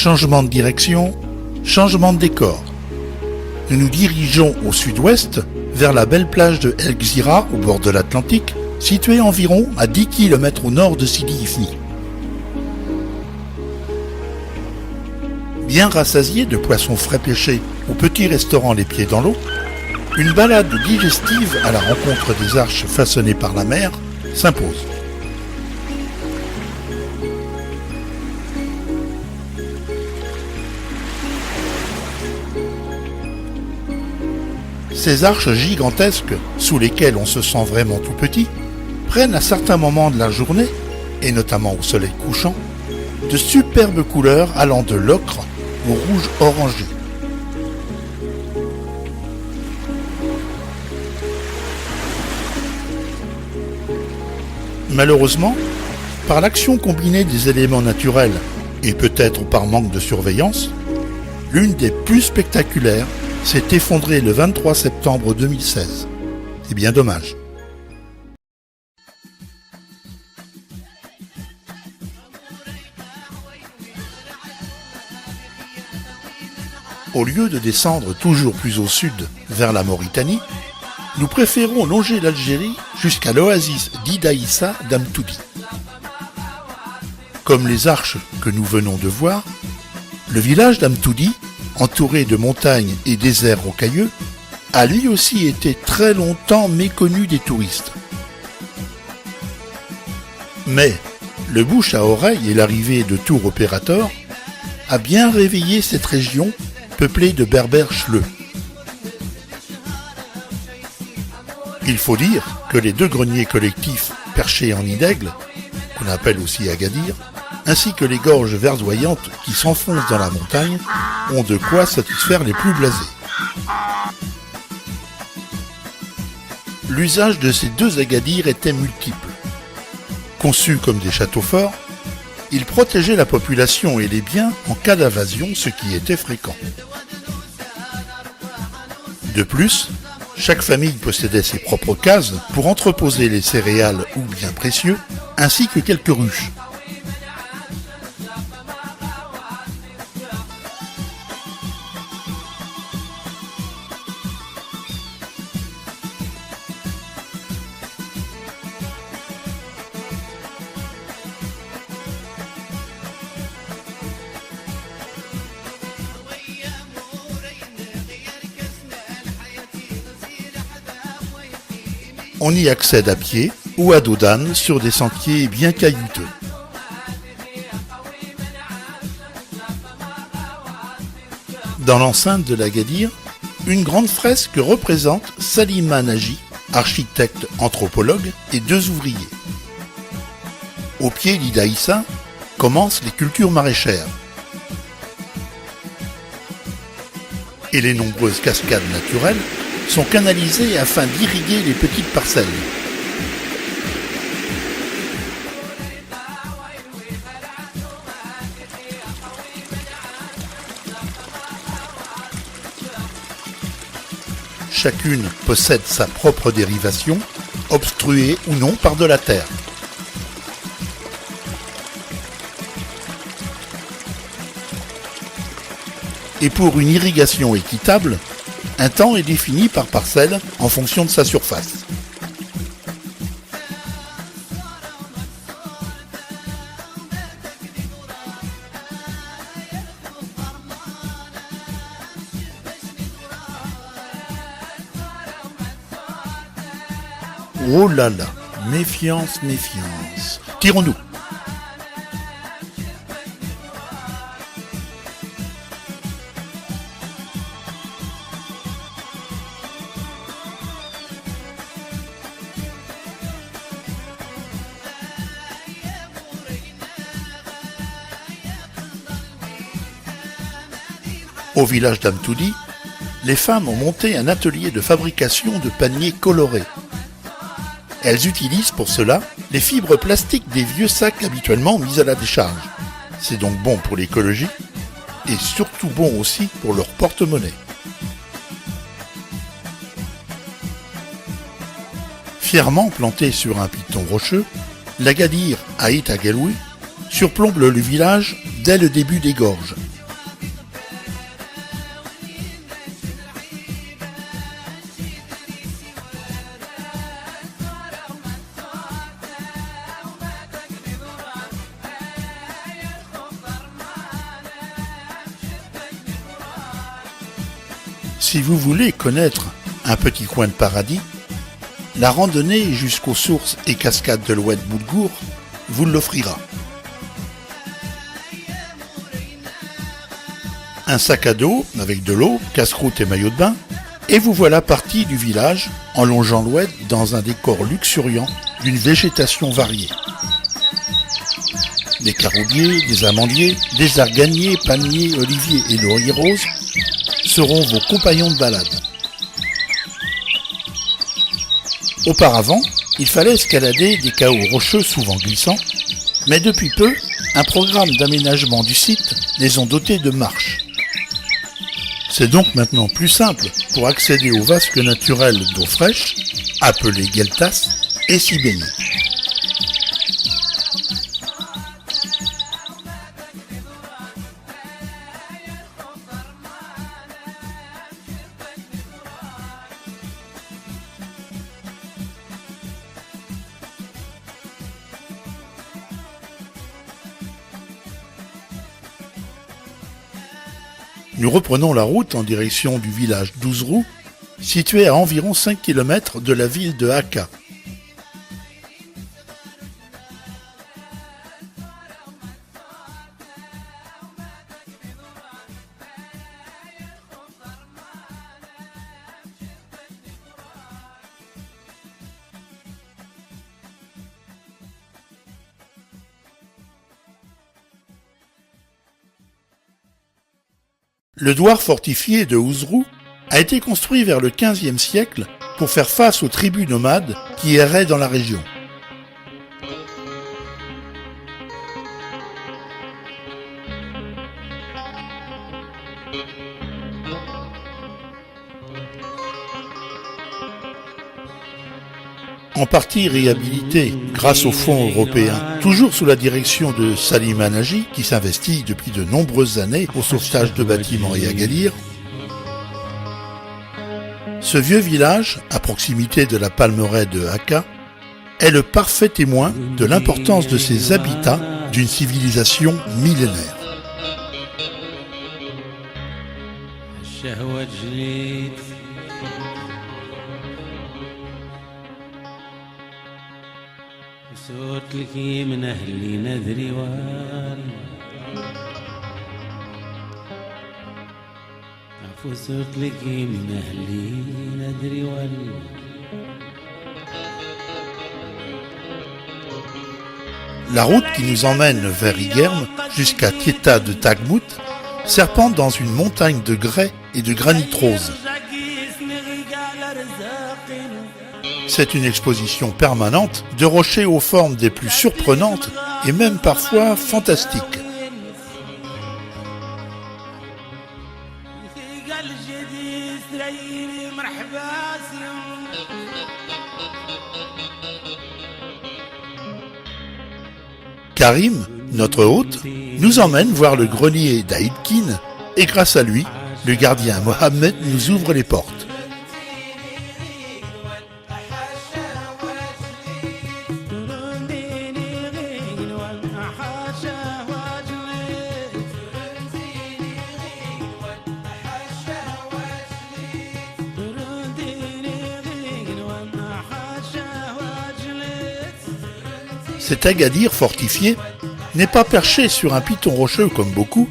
Changement de direction, changement de décor. Nous nous dirigeons au sud-ouest, vers la belle plage de El Gzira, au bord de l'Atlantique, située environ à 10 km au nord de Sidi Ifni. Bien rassasié de poissons frais pêchés au petit restaurant Les Pieds dans l'eau, une balade digestive à la rencontre des arches façonnées par la mer s'impose. Ces arches gigantesques, sous lesquelles on se sent vraiment tout petit, prennent à certains moments de la journée, et notamment au soleil couchant, de superbes couleurs allant de l'ocre au rouge orangé. Malheureusement, par l'action combinée des éléments naturels et peut-être par manque de surveillance, l'une des plus spectaculaires s'est effondrée le 23 septembre 2016. C'est bien dommage. Au lieu de descendre toujours plus au sud vers la Mauritanie, nous préférons longer l'Algérie jusqu'à l'oasis d'Idaïssa d'Amtoudi. Comme les arches que nous venons de voir, le village d'Amtoudi, entouré de montagnes et déserts rocailleux, a lui aussi été très longtemps méconnu des touristes. Mais le bouche à oreille et l'arrivée de tour opérateurs a bien réveillé cette région peuplée de berbères chleux. Il faut dire que les deux greniers collectifs perchés en nid d'aigle, qu'on appelle aussi Agadir, ainsi que les gorges verdoyantes qui s'enfoncent dans la montagne, ont de quoi satisfaire les plus blasés. L'usage de ces deux Agadir était multiple. Conçus comme des châteaux forts, ils protégeaient la population et les biens en cas d'invasion, ce qui était fréquent. De plus, chaque famille possédait ses propres cases pour entreposer les céréales ou biens précieux, ainsi que quelques ruches. On y accède à pied ou à dos d'âne sur des sentiers bien caillouteux. Dans l'enceinte de l'Agadir, une grande fresque représente Salima Nagy, architecte anthropologue, et deux ouvriers. Au pied d'Idaïssa commencent les cultures maraîchères. Et les nombreuses cascades naturelles sont canalisées afin d'irriguer les petites parcelles. Chacune possède sa propre dérivation, obstruée ou non par de la terre. Et pour une irrigation équitable, un temps est défini par parcelle en fonction de sa surface. Oh là là, méfiance, méfiance. Tirons-nous. Au village d'Amtoudi, les femmes ont monté un atelier de fabrication de paniers colorés. Elles utilisent pour cela les fibres plastiques des vieux sacs habituellement mis à la décharge. C'est donc bon pour l'écologie et surtout bon aussi pour leur porte-monnaie. Fièrement planté sur un piton rocheux, l'Agadir Aït Agueloui surplombe le village dès le début des gorges. Si vous voulez connaître un petit coin de paradis, la randonnée jusqu'aux sources et cascades de l'Oued Boulgour vous l'offrira. Un sac à dos avec de l'eau, casse-croûte et maillot de bain, et vous voilà parti du village en longeant l'Oued dans un décor luxuriant d'une végétation variée. Des caroubiers, des amandiers, des arganiers, palmiers, oliviers et lauriers roses seront vos compagnons de balade. Auparavant, il fallait escalader des cahots rocheux souvent glissants, mais depuis peu, un programme d'aménagement du site les ont dotés de marches. C'est donc maintenant plus simple pour accéder aux vasques naturelles d'eau fraîche, appelées gueltas, et s'y baigner. Nous reprenons la route en direction du village d'Ouzrou, situé à environ 5 km de la ville de Akka. Le douar fortifié de Ouzrou a été construit vers le XVe siècle pour faire face aux tribus nomades qui erraient dans la région. En partie réhabilité grâce aux fonds européens, toujours sous la direction de Salima Nagy, qui s'investit depuis de nombreuses années au sauvetage de bâtiments et à Gadir, ce vieux village, à proximité de la palmeraie de Akka, est le parfait témoin de l'importance de ses habitats d'une civilisation millénaire. صوت لك من أهلي ندري عفو صوت لك من أهلي ندري La route qui nous emmène vers Igerm jusqu'à Tieta de Tagmout serpente dans une montagne de grès et de granit rose. C'est une exposition permanente de rochers aux formes des plus surprenantes et même parfois fantastiques. Karim, notre hôte, nous emmène voir le grenier d'Aïdkin et grâce à lui, le gardien Mohamed nous ouvre les portes. Cet Agadir fortifié n'est pas perché sur un piton rocheux comme beaucoup,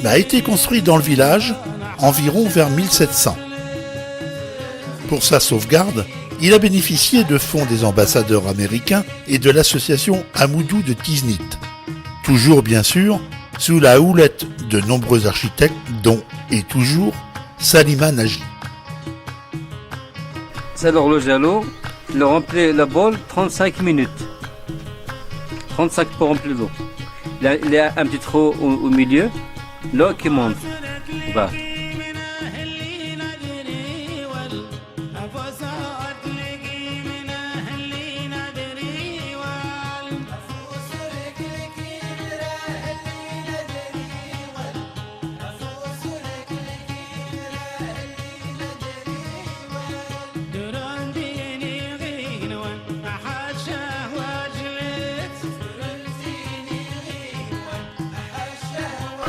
mais a été construit dans le village environ vers 1700. Pour sa sauvegarde, il a bénéficié de fonds des ambassadeurs américains et de l'association Amoudou de Tiznit. Toujours bien sûr, sous la houlette de nombreux architectes dont, et toujours, Salima Nagy. C'est l'horloge à l'eau, il remplit la bolle 35 minutes. 35 pour remplir l'eau. Il y a un petit trou au milieu, l'eau qui monte. Voilà.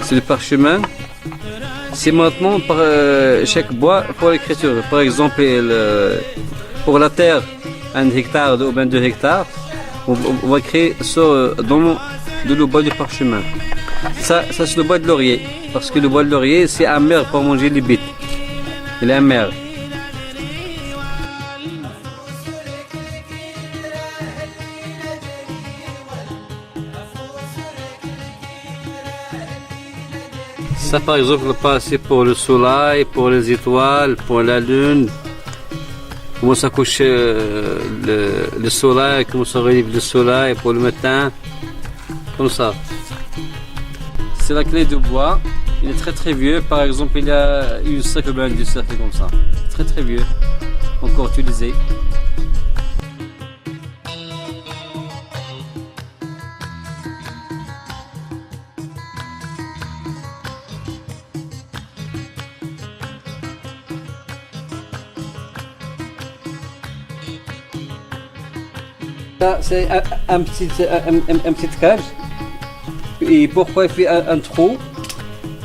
C'est le parchemin C'est maintenant par chaque bois pour l'écriture. Par exemple, pour la terre, 1 hectare ou bien 2 hectares, on va créer dans le bois du parchemin. Ça c'est le bois de laurier. Parce que le bois de laurier, c'est amer pour manger les bêtes. Il est amer. Ça, par exemple, c'est pour le soleil, pour les étoiles, pour la lune. Comment ça couche le soleil, comment ça relève le soleil pour le matin. Comme ça. C'est la clé de bois. Il est très très vieux. Par exemple, il y a une cercle du cercle comme ça. Très très vieux. Encore utilisé. C'est un petit cage. Et pourquoi il fait un trou?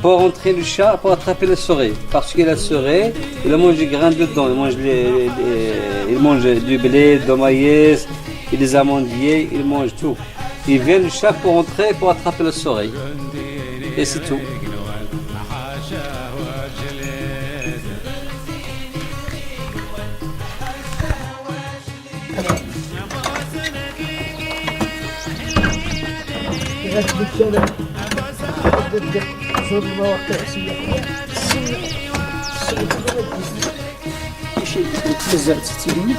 Pour rentrer le chat, pour attraper la souris. Parce que la souris, il mange des grains dedans. Il mange du blé, du maïs, et des amandiers, il mange tout. Il vient le chat pour rentrer, pour attraper la souris. Et c'est tout. زور المواقع شي بزاف تتيني